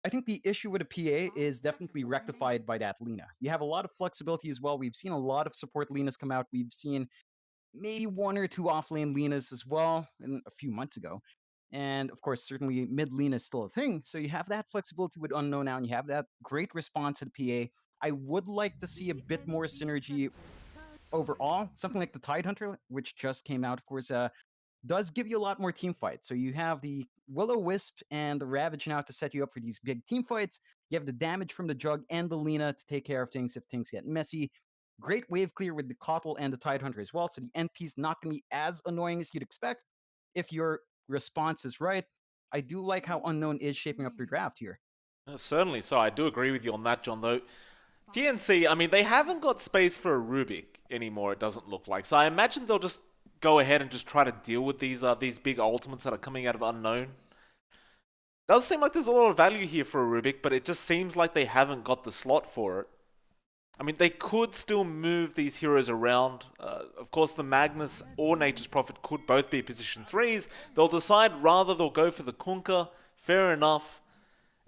I think the issue with a PA is definitely rectified by that Lina. You have a lot of flexibility as well. We've seen a lot of support Linas come out. We've seen maybe one or two offlane Linas as well a few months ago. And of course, certainly mid Lina is still a thing. So you have that flexibility with Unknown now, and you have that great response to the PA. I would like to see a bit more synergy overall. Something like the Tidehunter, which just came out, of course, does give you a lot more team fights. So you have the Will-O-Wisp and the Ravage now to set you up for these big team fights. You have the damage from the Jug and the Lina to take care of things if things get messy. Great wave clear with the Kotl and the Tidehunter as well. So the NP's not going to be as annoying as you'd expect if your response is right. I do like how Unknown is shaping up their draft here. Certainly, so I do agree with you on that, John. Though TNC, I mean, they haven't got space for a Rubik anymore. It doesn't look like. So I imagine they'll just go ahead and just try to deal with these big ultimates that are coming out of Unknown. Does seem like there's a lot of value here for a Rubik, but it just seems like they haven't got the slot for it. I mean, they could still move these heroes around. Of course, the Magnus or Nature's Prophet could both be position threes. They'll decide rather they'll go for the Kunkka. Fair enough.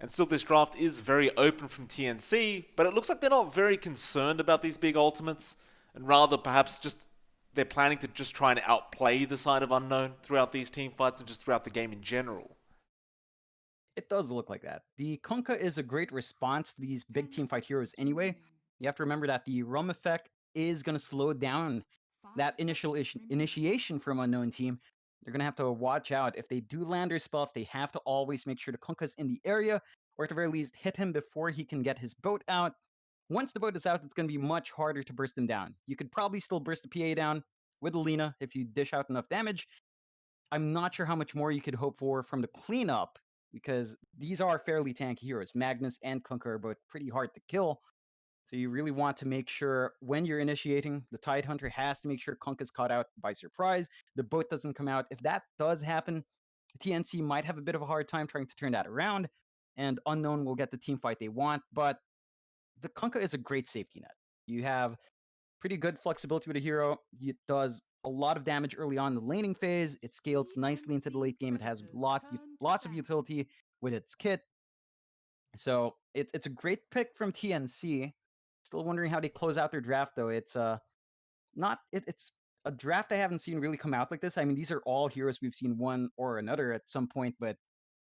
And still, this draft is very open from TNC, but it looks like they're not very concerned about these big ultimates, and rather perhaps just they're planning to just try and outplay the side of Unknown throughout these team fights and just throughout the game in general. It does look like that. The Kunkka is a great response to these big team fight heroes anyway. You have to remember that the Rum effect is going to slow down that initial initiation from Unknown team. They're going to have to watch out. If they do land their spells, they have to always make sure the Kunkka's in the area, or at the very least, hit him before he can get his boat out. Once the boat is out, it's going to be much harder to burst him down. You could probably still burst the PA down with Alina if you dish out enough damage. I'm not sure how much more you could hope for from the cleanup because these are fairly tanky heroes. Magnus and Kunkka are both pretty hard to kill. So you really want to make sure when you're initiating, the Tidehunter has to make sure Kunkka's caught out by surprise. The boat doesn't come out. If that does happen, TNC might have a bit of a hard time trying to turn that around, and Unknown will get the team fight they want. But the Kunkka is a great safety net. You have pretty good flexibility with a hero. It does a lot of damage early on in the laning phase. It scales nicely into the late game. It has lots of utility with its kit. So it's a great pick from TNC. Still wondering how they close out their draft though. It's not it's a draft I haven't seen really come out like this. I mean, these are all heroes we've seen one or another at some point, but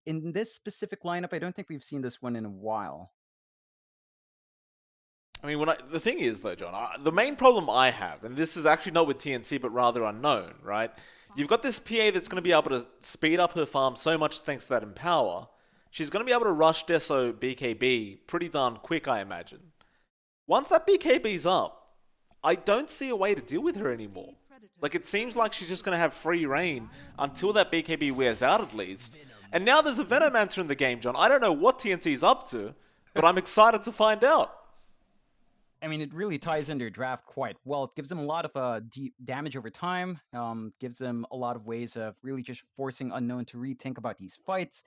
in this specific lineup, I don't think we've seen this one in a while. I mean, the thing is though, John, the main problem I have, and this is actually not with TNC, but rather Unknown, right? You've got this PA that's going to be able to speed up her farm so much thanks to that Empower. She's going to be able to rush Deso BKB pretty darn quick, I imagine. Once that BKB's up, I don't see a way to deal with her anymore. Like, it seems like she's just going to have free reign until that BKB wears out at least. And now there's a Venomancer in the game, John. I don't know what TNC's up to, but I'm excited to find out. I mean, it really ties into your draft quite well. It gives them a lot of deep damage over time. Gives them a lot of ways of really just forcing Unknown to rethink about these fights.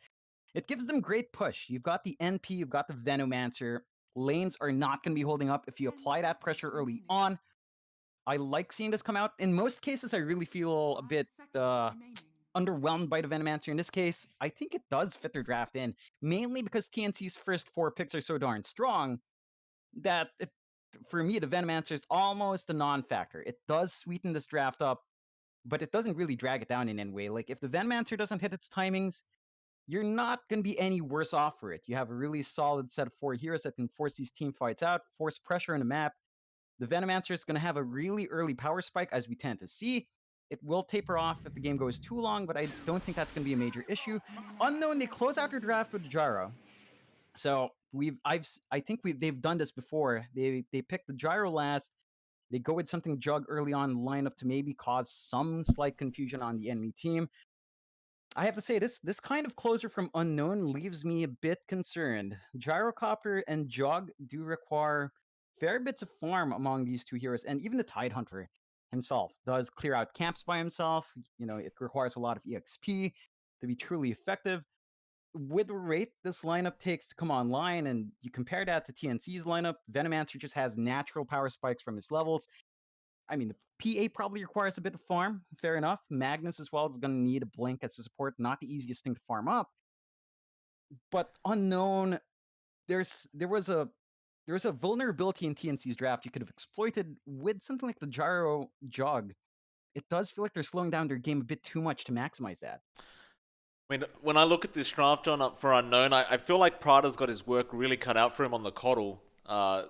It gives them great push. You've got the NP, you've got the Venomancer. Lanes are not going to be holding up if you apply that pressure early on. I like seeing this come out. In most cases, I really feel a bit underwhelmed by the Venomancer. In this case, I think it does fit their draft in, mainly because TNC's first four picks are so darn strong that for me, the Venomancer is almost a non-factor. It does sweeten this draft up, but it doesn't really drag it down in any way. Like, if the Venomancer doesn't hit its timings, you're not going to be any worse off for it. You have a really solid set of four heroes that can force these team fights out, force pressure on the map. The Venomancer is going to have a really early power spike, as we tend to see. It will taper off if the game goes too long, but I don't think that's going to be a major issue. Unknown, they close out their draft with Gyro. So I think they've done this before. They pick the Gyro last. They go with something Jug early on in the lineup to maybe cause some slight confusion on the enemy team. I have to say, this kind of closer from Unknown leaves me a bit concerned. Gyrocopter and Jog do require fair bits of farm among these two heroes, and even the Tidehunter himself does clear out camps by himself. You know, it requires a lot of EXP to be truly effective. With the rate this lineup takes to come online, and you compare that to TNC's lineup, Venomancer just has natural power spikes from his levels. I mean, the PA probably requires a bit of farm, fair enough. Magnus as well is going to need a blink as a support, not the easiest thing to farm up. But Unknown, there was a vulnerability in TNC's draft you could have exploited with something like the Gyro Jug. It does feel like they're slowing down their game a bit too much to maximize that. I mean, when I look at this draft, John, for Unknown, I feel like Prada's got his work really cut out for him on the Coddle.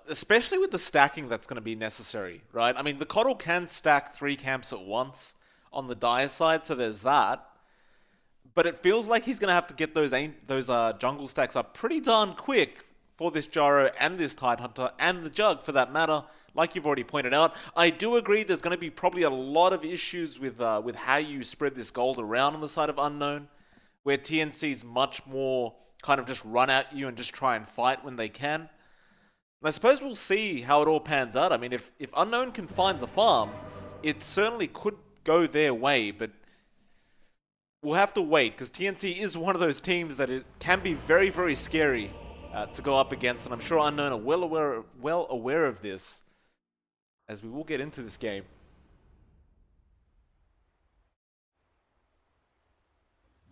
Especially with the stacking that's going to be necessary, right? I mean, the Coddle can stack 3 camps at once on the dire side, so there's that. But it feels like he's going to have to get those jungle stacks up pretty darn quick for this Gyro and this Tidehunter and the Jug, for that matter. Like you've already pointed out, I do agree there's going to be probably a lot of issues with how you spread this gold around on the side of Unknown, where TNC's much more kind of just run at you and just try and fight when they can. And I suppose we'll see how it all pans out. I mean, if Unknown can find the farm, it certainly could go their way, but we'll have to wait, because TNC is one of those teams that it can be very, very scary to go up against, and I'm sure Unknown are well aware of this, as we will get into this game.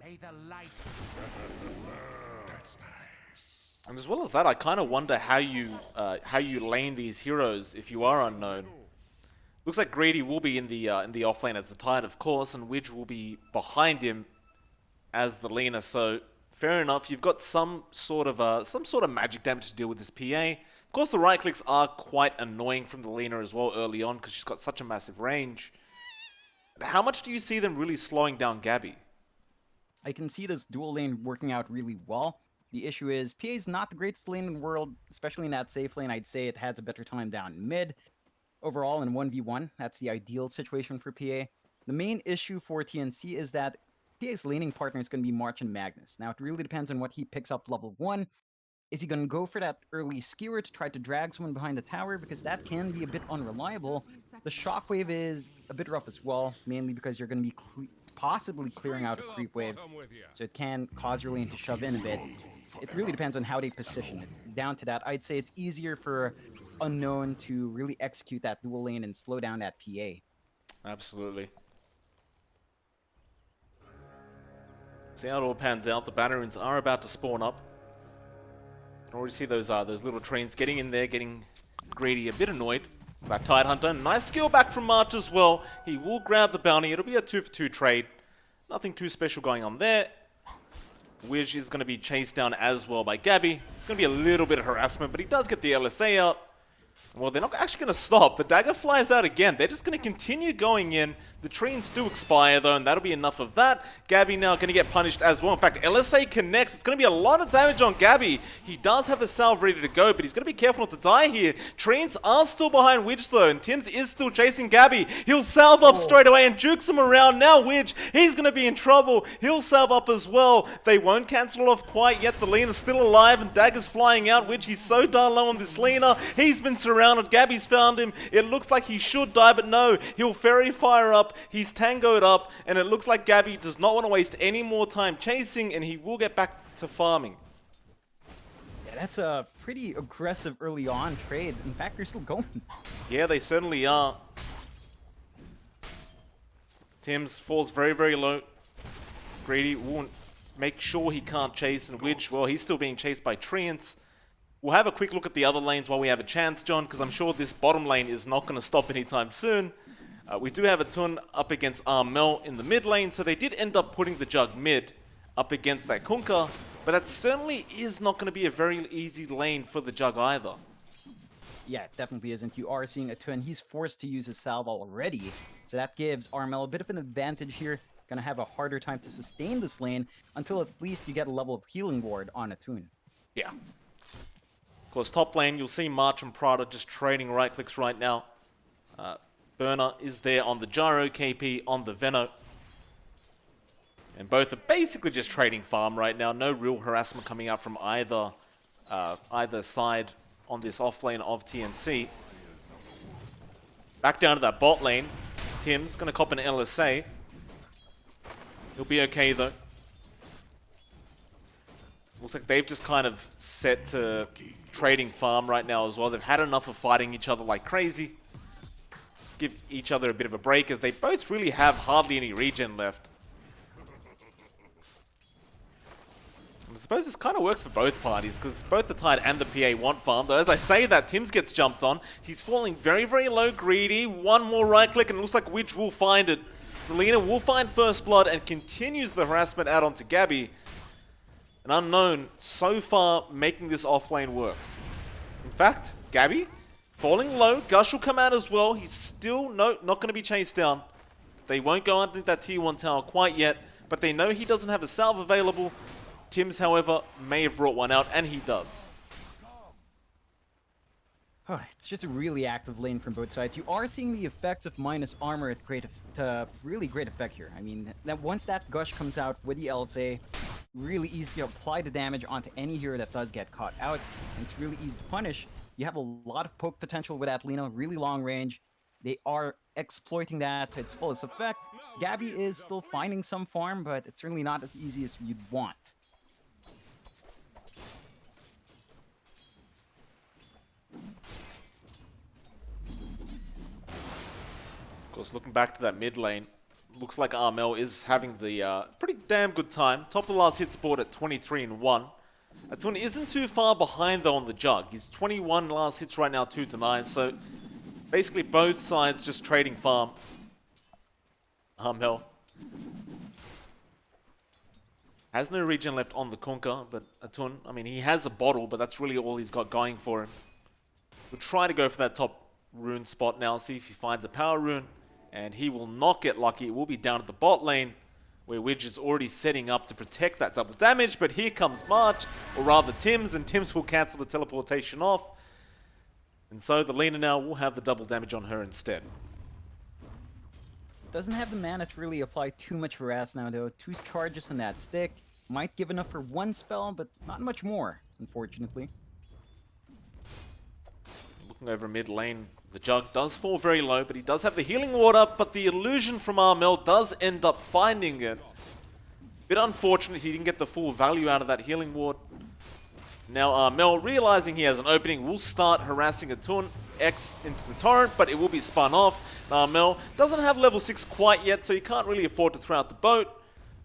May the light. That's nice. And as well as that, I kind of wonder how you lane these heroes if you are Unknown. Looks like Greedy will be in the off lane as the Tide, of course, and Widge will be behind him as the laner. So fair enough. You've got some sort of magic damage to deal with this PA. Of course, the right clicks are quite annoying from the laner as well early on, because she's got such a massive range. How much do you see them really slowing down Gabby? I can see this dual lane working out really well. The issue is PA is not the greatest lane in the world, especially in that safe lane. I'd say it has a better time down mid. Overall, in 1v1, that's the ideal situation for PA. The main issue for TNC is that PA's laning partner is going to be March and Magnus. Now, it really depends on what he picks up level 1. Is he going to go for that early skewer to try to drag someone behind the tower? Because that can be a bit unreliable. The shockwave is a bit rough as well, mainly because you're going to be possibly clearing out a creep wave, so it can cause your lane to shove in a bit. It really depends on how they position it. Down to that, I'd say it's easier for Unknown to really execute that dual lane and slow down that PA. Absolutely. See how it all pans out. The Batterins are about to spawn up. You can already see those little trains getting in there, getting Greedy a bit annoyed. That Tidehunter, nice skill back from March as well. He will grab the bounty. It'll be a 2-for-2 trade. Nothing too special going on there. Widge is going to be chased down as well by Gabby. It's going to be a little bit of harassment, but he does get the LSA out. Well, they're not actually going to stop. The dagger flies out again. They're just going to continue going in. The trains do expire, though, and that'll be enough of that. Gabby now going to get punished as well. In fact, LSA connects. It's going to be a lot of damage on Gabby. He does have a salve ready to go, but he's going to be careful not to die here. Trains are still behind Widge, though, and Tims is still chasing Gabby. He'll salve up straight away and jukes him around. Now Widge, he's going to be in trouble. He'll salve up as well. They won't cancel it off quite yet. The Lena's still alive, and dagger's flying out. Widge, he's so darn low on this Lena. He's been surrounded. Gabby's found him. It looks like he should die, but no. He'll fairy fire up. He's tangoed up, and it looks like Gabby does not want to waste any more time chasing, and he will get back to farming. Yeah, that's a pretty aggressive early on trade. In fact, they're still going. Yeah, they certainly are. Tims falls very, very low. Greedy will make sure he can't chase, and Widge, well, he's still being chased by Treants. We'll have a quick look at the other lanes while we have a chance, John, because I'm sure this bottom lane is not going to stop anytime soon. We do have a Tun up against Armel in the mid lane, so they did end up putting the Jug mid up against that Kunkka, but that certainly is not going to be a very easy lane for the Jug either. Yeah, it definitely isn't. You are seeing a Tun. He's forced to use his salve already, so that gives Armel a bit of an advantage here. Gonna have a harder time to sustain this lane until at least you get a level of healing ward on a Tun. Yeah. Of course, top lane, you'll see March and Prada just trading right clicks right now. Burner is there on the Gyro, KP on the Veno. And both are basically just trading farm right now. No real harassment coming out from either side on this off lane of TNC. Back down to that bot lane. Tim's going to cop an LSA. He'll be okay though. Looks like they've just kind of set to trading farm right now as well. They've had enough of fighting each other like crazy. Give each other a bit of a break, as they both really have hardly any regen left. suppose this kind of works for both parties, because both the Tide and the PA want farm. Though as I say that, Tims gets jumped on. He's falling very, very low, greedy. One more right click, and it looks like Widge will find it. Selena will find first blood and continues the harassment out onto Gabby. An Unknown so far making this offlane work. In fact, Gabby falling low. Gush will come out as well. He's still not going to be chased down. They won't go underneath that tier 1 tower quite yet, but they know he doesn't have a salve available. Tims, however, may have brought one out, and he does. It's just a really active lane from both sides. You are seeing the effects of minus armor at really great effect here. I mean, that once that Gush comes out with the LSA, really easy to apply the damage onto any hero that does get caught out, and it's really easy to punish. You have a lot of poke potential with Atlena, really long range. They are exploiting that to its fullest effect. Gabby is still finding some farm, but it's certainly not as easy as you'd want. Of course, looking back to that mid lane, looks like Armel is having the pretty damn good time. Top of the last hit board at 23-1. Atun isn't too far behind though on the jug. He's 21 last hits right now, 2-9. So basically both sides just trading farm. Armel has no regen left on the Kunkka, but Atun, I mean, he has a bottle, but that's really all he's got going for him. We'll try to go for that top rune spot now, see if he finds a power rune, and he will not get lucky. It will be down at the bot lane, where Widge is already setting up to protect that double damage, but here comes March, or rather Tims, and Tims will cancel the teleportation off. And so the Lena now will have the double damage on her instead. Doesn't have the mana to really apply too much harass now though. 2 charges in that stick. Might give enough for 1 spell, but not much more, unfortunately. Looking over mid lane, the jug does fall very low, but he does have the healing water, but the illusion from Armel does end up finding it. Bit unfortunate he didn't get the full value out of that healing ward. Now Armel, realizing he has an opening, will start harassing Atun X into the torrent, but it will be spun off. Armel doesn't have level 6 quite yet, so he can't really afford to throw out the boat,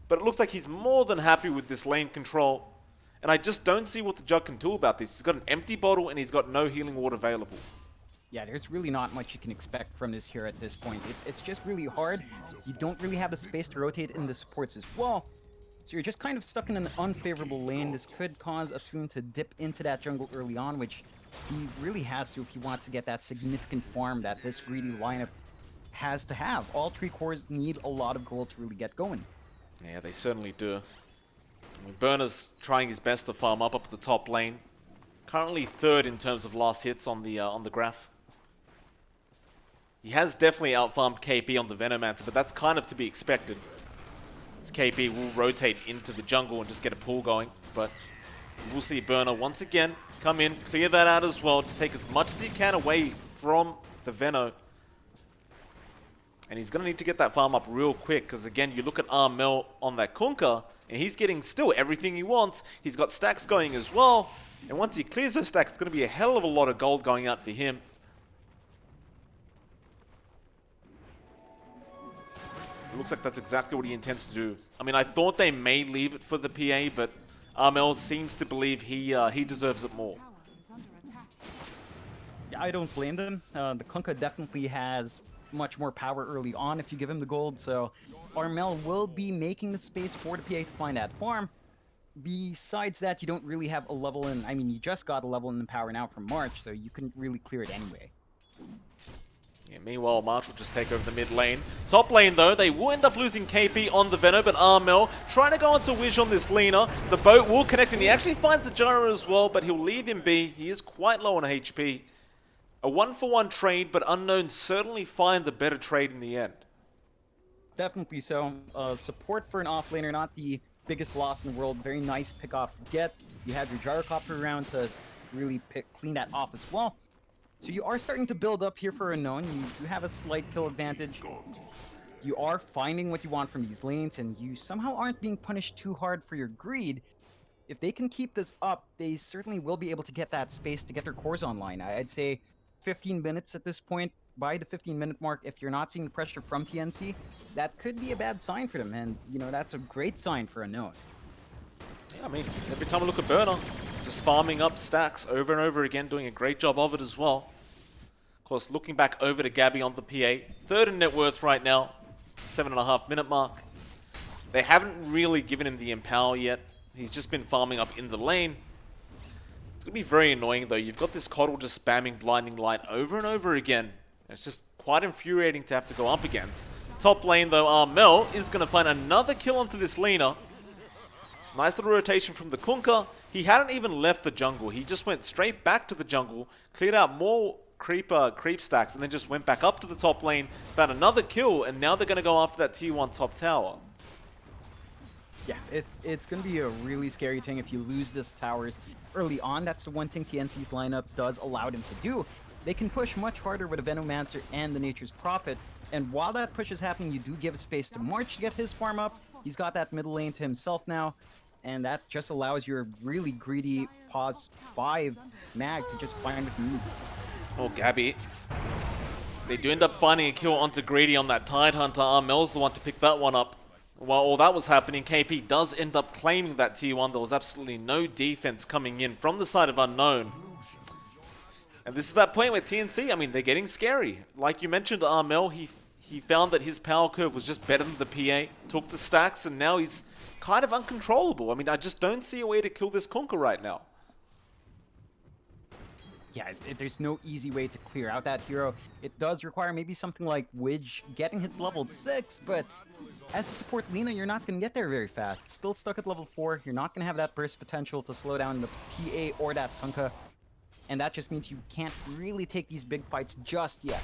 but it looks like he's more than happy with this lane control. And I just don't see what the jug can do about this. He's got an empty bottle and he's got no healing water available. Yeah, there's really not much you can expect from this here at this point. It's just really hard. You don't really have the space to rotate in the supports as well. So you're just kind of stuck in an unfavorable lane. This could cause Atun to dip into that jungle early on, which he really has to if he wants to get that significant farm that this greedy lineup has to have. All 3 cores need a lot of gold to really get going. Yeah, they certainly do. I mean, Burner's trying his best to farm up the top lane. Currently 3rd in terms of last hits on the graph. He has definitely outfarmed KP on the Venomancer, but that's kind of to be expected. As KP will rotate into the jungle and just get a pull going, but we'll see Burner once again come in, clear that out as well, just take as much as he can away from the Veno. And he's going to need to get that farm up real quick, because again, you look at Armel on that Kunkka, and he's getting still everything he wants. He's got stacks going as well, and once he clears those stacks, it's going to be a hell of a lot of gold going out for him. It looks like that's exactly what he intends to do. I mean, I thought they may leave it for the PA, but Armel seems to believe he deserves it more. Yeah, I don't blame them. The Kunkka definitely has much more power early on if you give him the gold, so Armel will be making the space for the PA to find that farm. Besides that, you don't really have a level in... I mean, you just got a level in the power now from March, so you couldn't really clear it anyway. Yeah, meanwhile, March will just take over the mid lane. Top lane, though, they will end up losing KP on the Venom, but Armel trying to go onto Wish on this Lena. The boat will connect, and he actually finds the gyro as well, but he'll leave him be. He is quite low on HP. A 1-for-1 trade, but Unknown certainly find the better trade in the end. Definitely so. Support for an offlaner, not the biggest loss in the world. Very nice pick off to get. You have your gyrocopter around to really clean that off as well. So you are starting to build up here for Unknown. You have a slight kill advantage. You are finding what you want from these lanes, and you somehow aren't being punished too hard for your greed. If they can keep this up, they certainly will be able to get that space to get their cores online. I'd say 15 minutes at this point. By the 15-minute mark, if you're not seeing the pressure from TNC, that could be a bad sign for them, and, you know, that's a great sign for Unknown. I mean, every time I look at Burner, just farming up stacks over and over again, doing a great job of it as well. Of course, looking back over to Gabby on the PA, third in net worth right now, 7.5 minute mark. They haven't really given him the empower yet. He's just been farming up in the lane. It's going to be very annoying though. You've got this Coddle just spamming Blinding Light over and over again. It's just quite infuriating to have to go up against. Top lane though, Armel is going to find another kill onto this Lina. Nice little rotation from the Kunkka. He hadn't even left the jungle. He just went straight back to the jungle, cleared out more creep stacks, and then just went back up to the top lane, found another kill, and now they're going to go after that tier 1 top tower. Yeah, it's going to be a really scary thing if you lose this towers early on. That's the one thing TNC's lineup does allow them to do. They can push much harder with a Venomancer and the Nature's Prophet, and while that push is happening, you do give space to March to get his farm up. He's got that middle lane to himself now, and that just allows your really greedy pause 5 mag to just find what he needs. Oh, Gabby. They do end up finding a kill onto Greedy on that Tidehunter. Armel's the one to pick that one up. While all that was happening, KP does end up claiming that tier 1. There was absolutely no defense coming in from the side of Unknown. And this is that point where TNC, I mean, they're getting scary. Like you mentioned, Armel, he found that his power curve was just better than the PA, took the stacks, and now he's kind of uncontrollable. I mean, I just don't see a way to kill this Kunkka right now. Yeah, there's no easy way to clear out that hero. It does require maybe something like Widge getting his level 6, but as a support Lina, you're not going to get there very fast. Still stuck at level 4, you're not going to have that burst potential to slow down the PA or that Kunkka, and that just means you can't really take these big fights just yet.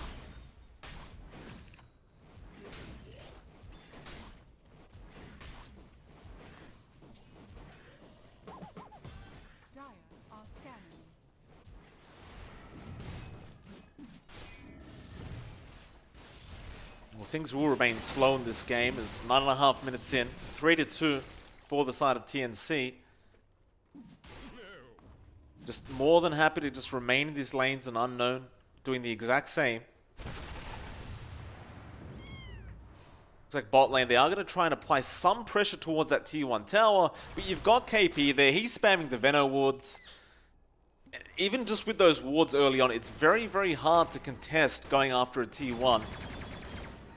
Well, things will remain slow in this game as 9.5 minutes in, 3-2 for the side of TNC. Just more than happy to just remain in these lanes and Unknown, doing the exact same. Looks like bot lane, they are going to try and apply some pressure towards that tier 1 tower, but you've got KP there, he's spamming the Veno wards. Even just with those wards early on, it's very, very hard to contest going after a tier 1.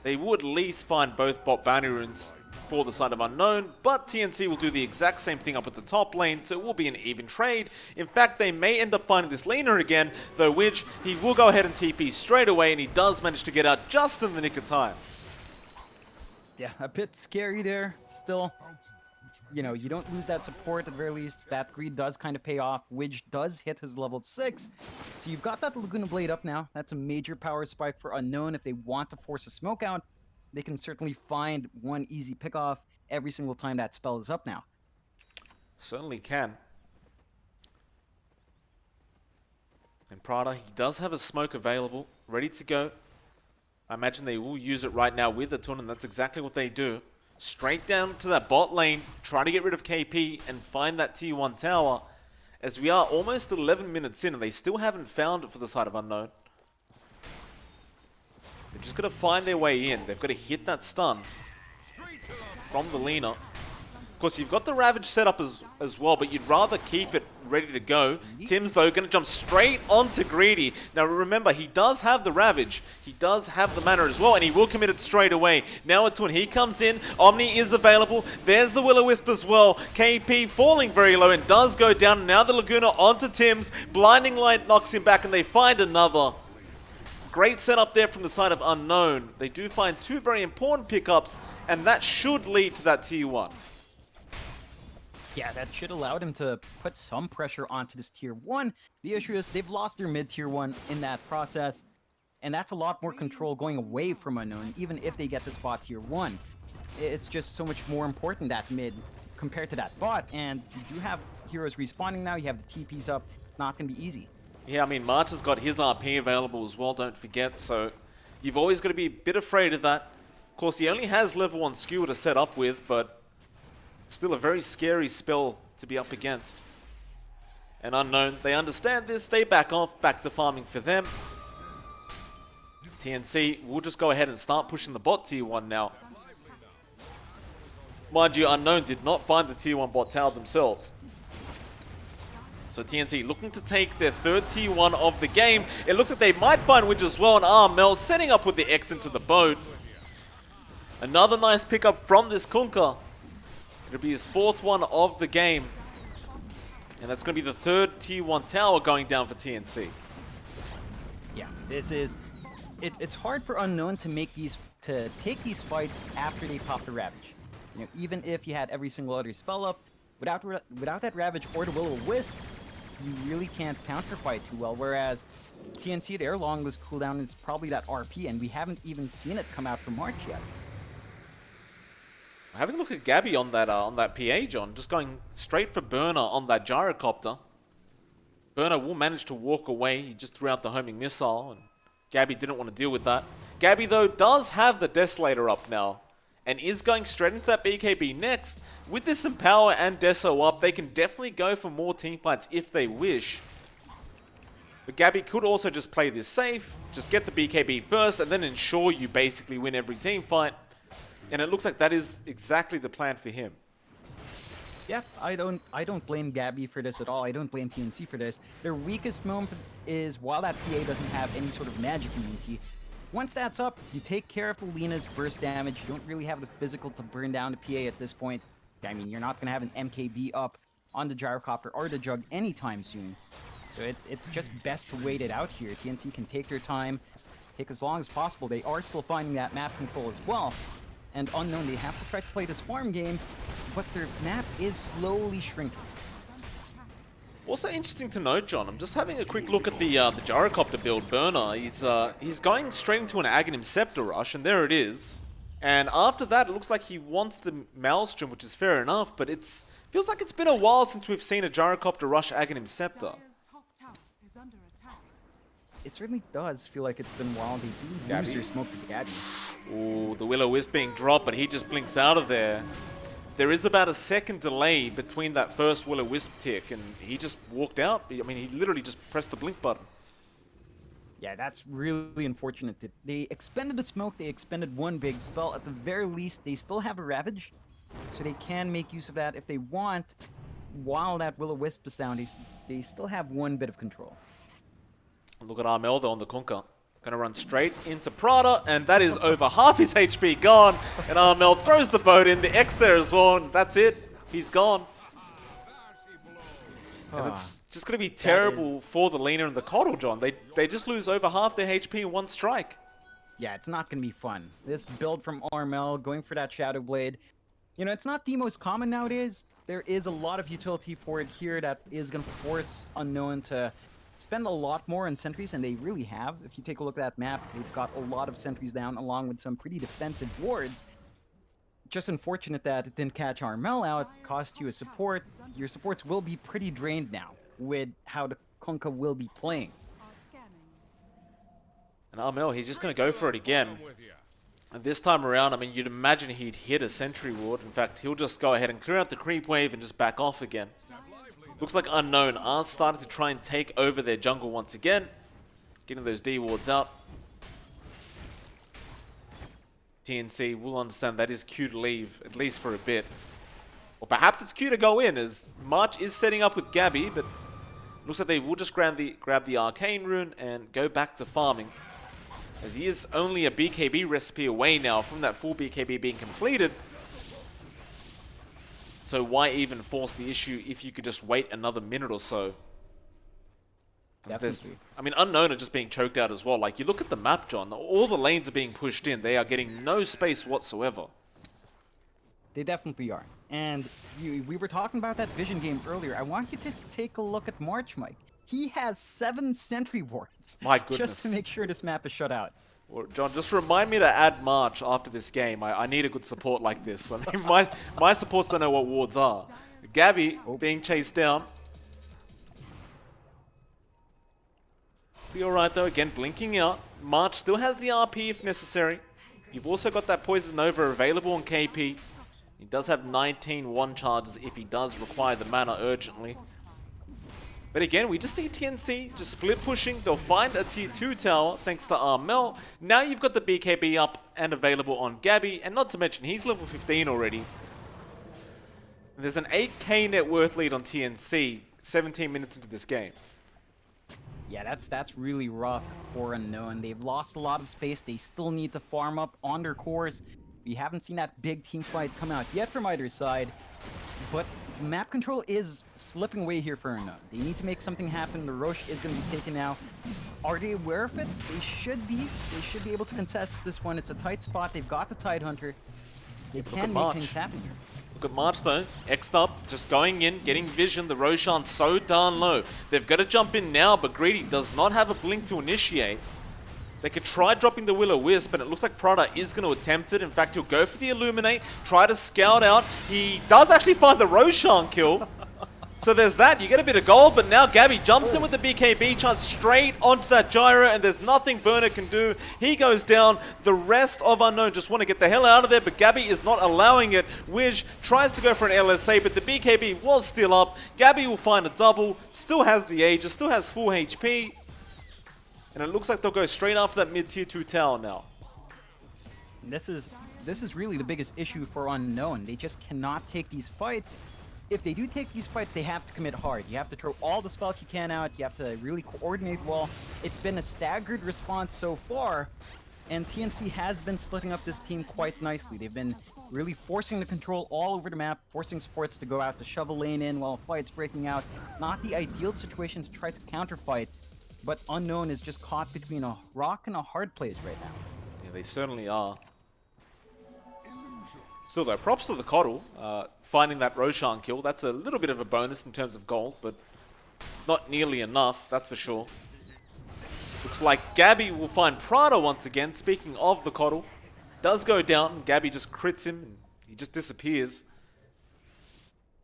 They would at least find both bot bounty runes for the side of Unknown, but TNC will do the exact same thing up at the top lane, so it will be an even trade. In fact, they may end up finding this Lina again, though which he will go ahead and TP straight away, and he does manage to get out just in the nick of time. Yeah, a bit scary there, still. You know, you don't lose that support at the very least. That greed does kind of pay off. Widge does hit his level 6. So you've got that Laguna Blade up now. That's a major power spike for Unknown. If they want to force a smoke out, they can certainly find one easy pickoff every single time that spell is up now. Certainly can. And Prada, he does have a smoke available, ready to go. I imagine they will use it right now with the Tun, and that's exactly what they do. Straight down to that bot lane, try to get rid of KP and find that tier 1 tower, as we are almost 11 minutes in and they still haven't found it for the side of Unknown. They're just got to find their way in. They've got to hit that stun from the Lina. Of course, you've got the Ravage set up as well, but you'd rather keep it ready to go. Tim's, though, going to jump straight onto Greedy. Now, remember, he does have the Ravage. He does have the mana as well, and he will commit it straight away. Now, when he comes in, Omni is available. There's the Will-O-Wisp as well. KP falling very low and does go down. And now the Laguna onto Tim's. Blinding Light knocks him back, and they find another. Great setup there from the side of Unknown. They do find 2 very important pickups, and that should lead to that tier 1. Yeah, that should allow them to put some pressure onto this tier 1. The issue is they've lost their mid tier 1 in that process, and that's a lot more control going away from Unknown, even if they get this bot tier 1. It's just so much more important, that mid, compared to that bot, and you do have heroes respawning now, you have the TPs up, it's not going to be easy. Yeah, I mean, March has got his RP available as well, don't forget, so you've always got to be a bit afraid of that. Of course, he only has level 1 skewer to set up with, but still a very scary spell to be up against. And Unknown, they understand this, they back off, back to farming for them. TNC will just go ahead and start pushing the bot tier 1 now. Mind you, Unknown did not find the tier 1 bot tower themselves. So TNC looking to take their third tier 1 of the game. It looks like they might find Widge as well, and Armel setting up with the X into the boat. Another nice pickup from this Kunkka. It'll be his 4th one of the game. And that's going to be the 3rd tier 1 tower going down for TNC. Yeah, this is... It's hard for Unknown to take these fights after they pop the Ravage. You know, even if you had every single other spell up, without that Ravage or the Will-O-Wisp, you really can't counterfight too well. Whereas TNC, their longest cooldown is probably that RP, and we haven't even seen it come out for March yet. Having a look at Gabby on that PA, John, just going straight for Burner on that gyrocopter. Burner will manage to walk away. He just threw out the homing missile, and Gabby didn't want to deal with that. Gabby, though, does have the Desolator up now, and is going straight into that BKB next. With this Empower and Deso up, they can definitely go for more teamfights if they wish. But Gabby could also just play this safe, just get the BKB first, and then ensure you basically win every teamfight. And it looks like that is exactly the plan for him. Yeah, I don't blame Gabby for this at all. I don't blame TNC for this. Their weakest moment is while that PA doesn't have any sort of magic immunity. Once that's up, you take care of the Lena's burst damage. You don't really have the physical to burn down the PA at this point. I mean, you're not going to have an MKB up on the gyrocopter or the jug anytime soon. So it's just best to wait it out here. TNC can take their time, take as long as possible. They are still finding that map control as well. And Unknown, they have to try to play this farm game, but their map is slowly shrinking. Also interesting to note, John, I'm just having a quick look at the gyrocopter build. Burner, he's going straight into an Aghanim Scepter rush, and there it is. And after that, it looks like he wants the Maelstrom, which is fair enough, but feels like it's been a while since we've seen a gyrocopter rush Aghanim Scepter. It certainly does feel like it's been a while. They do use their smoke to Gabby. Ooh, the Will-O-Wisp being dropped, but he just blinks out of there. There is about a second delay between that first Will-O-Wisp tick, and he just walked out. I mean, he literally just pressed the blink button. Yeah, that's really unfortunate. They expended the smoke, they expended one big spell. At the very least, they still have a Ravage, so they can make use of that if they want. While that Will-O-Wisp is down, they still have one bit of control. Look at Armel though on the Kunkka. Gonna run straight into Prada, and that is over half his HP gone. And Armel throws the boat in, the X there as well, and that's it. He's gone. And it's just gonna be terrible for the Lena and the Coddle, John. They just lose over half their HP in one strike. Yeah, it's not gonna be fun. This build from Armel, going for that Shadow Blade. You know, it's not the most common nowadays. There is a lot of utility for it here that is gonna force Unknown to spend a lot more on sentries, and they really have. If you take a look at that map, they've got a lot of sentries down along with some pretty defensive wards. Just unfortunate that it didn't catch Armel out, cost you a support. Your supports will be pretty drained now with how the Kunkka will be playing. And Armel, he's just going to go for it again. And this time around, I mean, you'd imagine he'd hit a sentry ward. In fact, he'll just go ahead and clear out the creep wave and just back off again. Looks like Unknown are starting to try and take over their jungle once again. Getting those D wards out. TNC will understand that is Q to leave, at least for a bit. Or perhaps it's Q to go in, as March is setting up with Gabby, but looks like they will just grab the Arcane Rune and go back to farming. As he is only a BKB recipe away now from that full BKB being completed. So why even force the issue if you could just wait another minute or so? Definitely. I mean, Unknown are just being choked out as well. Like, you look at the map, John, all the lanes are being pushed in. They are getting no space whatsoever. They definitely are. And we were talking about that vision game earlier. I want you to take a look at March, Mike. He has 7 sentry wards. My goodness. Just to make sure this map is shut out. Well, John, just remind me to add March after this game. I need a good support like this. I mean, my supports don't know what wards are. Gabby being chased down. Be alright though, again blinking out. March still has the RP if necessary. You've also got that Poison Nova available on KP. He does have 19 1 charges if he does require the mana urgently. But again, we just see TNC just split pushing. They'll find a tier 2 tower thanks to Armel. Now you've got the BKB up and available on Gabby. And not to mention, he's level 15 already. There's an 8k net worth lead on TNC 17 minutes into this game. Yeah, that's really rough for Unknown. They've lost a lot of space. They still need to farm up on their cores. We haven't seen that big team fight come out yet from either side, but map control is slipping away here for Unknown. They need to make something happen. The Roche is going to be taken now. Are they aware of it? They should be. They should be able to contest this one. It's a tight spot. They've got the Tidehunter. They can make things happen here. Look at March though, X'd up, just going in, getting vision. The Roshan's so darn low. They've got to jump in now, but Greedy does not have a blink to initiate. They could try dropping the Will-O-Wisp, and it looks like Prada is going to attempt it. In fact, he'll go for the Illuminate, try to scout out. He does actually find the Roshan kill. So there's that, you get a bit of gold, but now Gabby jumps in with the BKB chance straight onto that gyro, and there's nothing Burner can do. He goes down. The rest of Unknown just want to get the hell out of there, but Gabby is not allowing it. Wiz tries to go for an LSA, but the BKB was still up. Gabby will find a double, still has the Aegis, still has full HP, and it looks like they'll go straight after that mid-tier 2 tower now. This is really the biggest issue for Unknown. They just cannot take these fights. If they do take these fights, they have to commit hard. You have to throw all the spells you can out. You have to really coordinate well. It's been a staggered response so far, and TNC has been splitting up this team quite nicely. They've been really forcing the control all over the map, forcing supports to go out to shovel lane in while fights breaking out. Not the ideal situation to try to counterfight, but Unknown is just caught between a rock and a hard place right now. Yeah, they certainly are. Still though, props to the Coddle, finding that Roshan kill. That's a little bit of a bonus in terms of gold, but not nearly enough, that's for sure. Looks like Gabby will find Prada once again. Speaking of the Coddle, does go down, and Gabby just crits him, and he just disappears.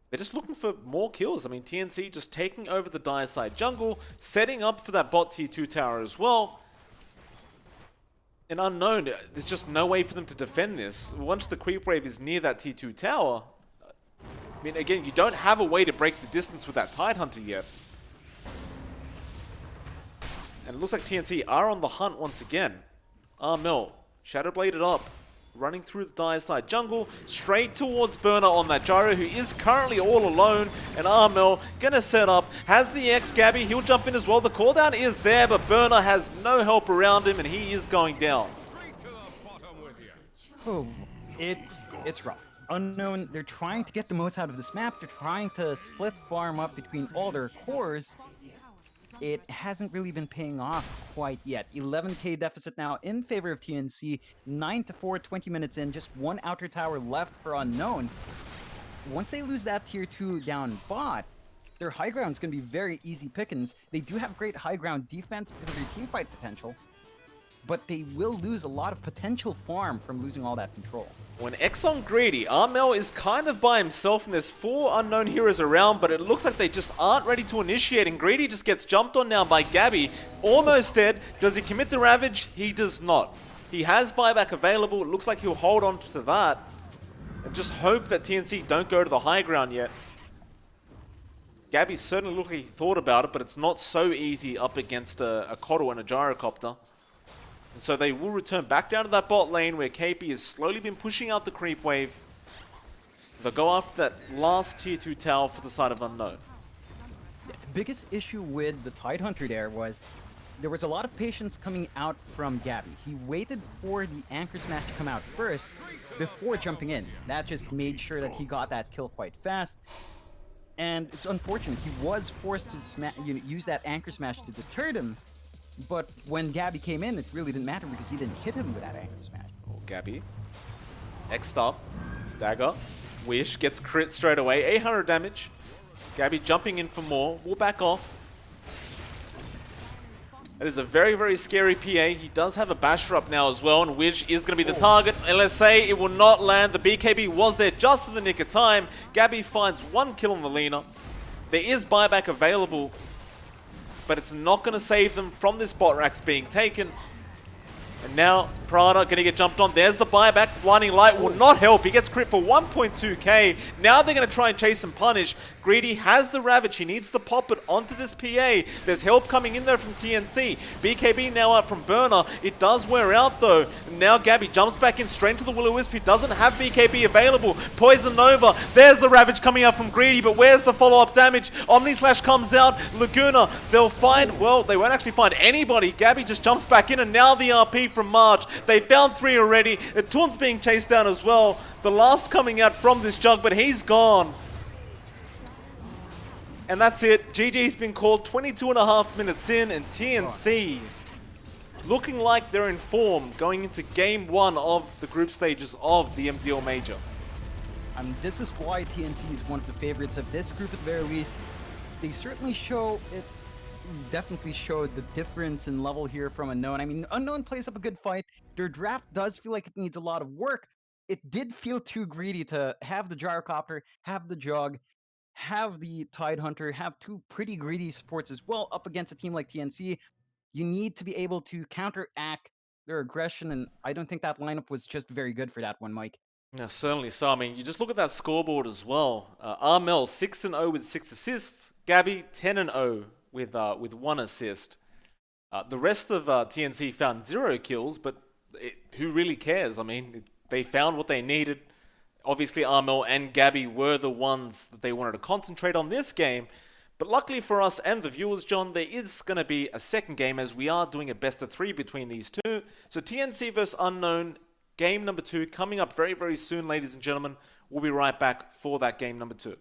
They're just looking for more kills. I mean, TNC just taking over the dire side jungle, setting up for that bot tier 2 tower as well. And Unknown, there's just no way for them to defend this. Once the creep wave is near that tier 2 tower, I mean, again, you don't have a way to break the distance with that Tidehunter yet. And it looks like TNC are on the hunt once again. Armel, Shadowbladed up, running through the dire side jungle, straight towards Burner on that gyro, who is currently all alone. And Armel gonna set up, has the X Gabby, he'll jump in as well. The cooldown is there, but Burner has no help around him, and he is going down. Oh, it's rough. Unknown, they're trying to get the most out of this map. They're trying to split farm up between all their cores. It hasn't really been paying off quite yet. 11k deficit now in favor of TNC. 9-4, 20 minutes in. Just one outer tower left for Unknown. Once they lose that tier 2 down bot, their high ground is going to be very easy pickings. They do have great high ground defense because of their team fight potential, but they will lose a lot of potential farm from losing all that control. When X on Greedy, Armel is kind of by himself and there's 4 unknown heroes around, but it looks like they just aren't ready to initiate, and Greedy just gets jumped on now by Gabby. Almost dead. Does he commit the Ravage? He does not. He has buyback available. It looks like he'll hold on to that and just hope that TNC don't go to the high ground yet. Gabby certainly looked like he thought about it, but it's not so easy up against a Coddle and a Gyrocopter. And so they will return back down to that bot lane where KP has slowly been pushing out the creep wave. They'll go after that last tier 2 tower for the side of Unknown. The biggest issue with the Tidehunter there was a lot of patience coming out from Gabby. He waited for the Anchor Smash to come out first before jumping in. That just made sure that he got that kill quite fast. And it's unfortunate. He was forced to use that Anchor Smash to deter them. But when Gabby came in, it really didn't matter because you didn't hit him with that Anchor Smash. Oh, Gabby. Next up, Dagger. Wish gets crit straight away. 800 damage. Gabby jumping in for more. We'll back off. That is a very, very scary PA. He does have a basher up now as well, and Wish is going to be the target. LSA, it will not land. The BKB was there just in the nick of time. Gabby finds 1 kill on the Lina. There is buyback available, but it's not going to save them from this bot racks being taken. And now Prada gonna get jumped on. There's the buyback. The blinding light will not help. He gets crit for 1.2k. Now they're gonna try and chase and punish. Greedy has the Ravage. He needs to pop it onto this PA. There's help coming in there from TNC. BKB now out from Burner. It does wear out though. Now Gabby jumps back in straight to the Will-O-Wisp. He doesn't have BKB available. Poison Nova. There's the Ravage coming out from Greedy, but where's the follow-up damage? Omni Slash comes out. Laguna, they'll find, well, they won't actually find anybody. Gabby just jumps back in, and now the RP from March. They found 3 already. Tun's being chased down as well. The laugh's coming out from this Jug, but he's gone. And that's it. GG's been called 22.5 minutes in, and TNC looking like they're in form going into game 1 of the group stages of the MDL Major. This is why TNC is one of the favorites of this group at the very least. They certainly definitely showed the difference in level here from Unknown. I mean, Unknown plays up a good fight. Their draft does feel like it needs a lot of work. It did feel too greedy to have the Gyrocopter, have the Jug, have the Tidehunter, have 2 pretty greedy supports as well up against a team like TNC. You need to be able to counteract their aggression, and I don't think that lineup was just very good for that one, Mike. Yeah, certainly so. I mean, you just look at that scoreboard as well. Armel 6-0 with 6 assists. Gabby 10-0 with 1 assist. The rest of TNC found 0 kills, but who really cares? I mean, they found what they needed. Obviously, Armel and Gabby were the ones that they wanted to concentrate on this game. But luckily for us and the viewers, John, there is going to be a second game as we are doing a best of 3 between these two. So TNC vs Unknown, game number 2, coming up very, very soon, ladies and gentlemen. We'll be right back for that game number 2.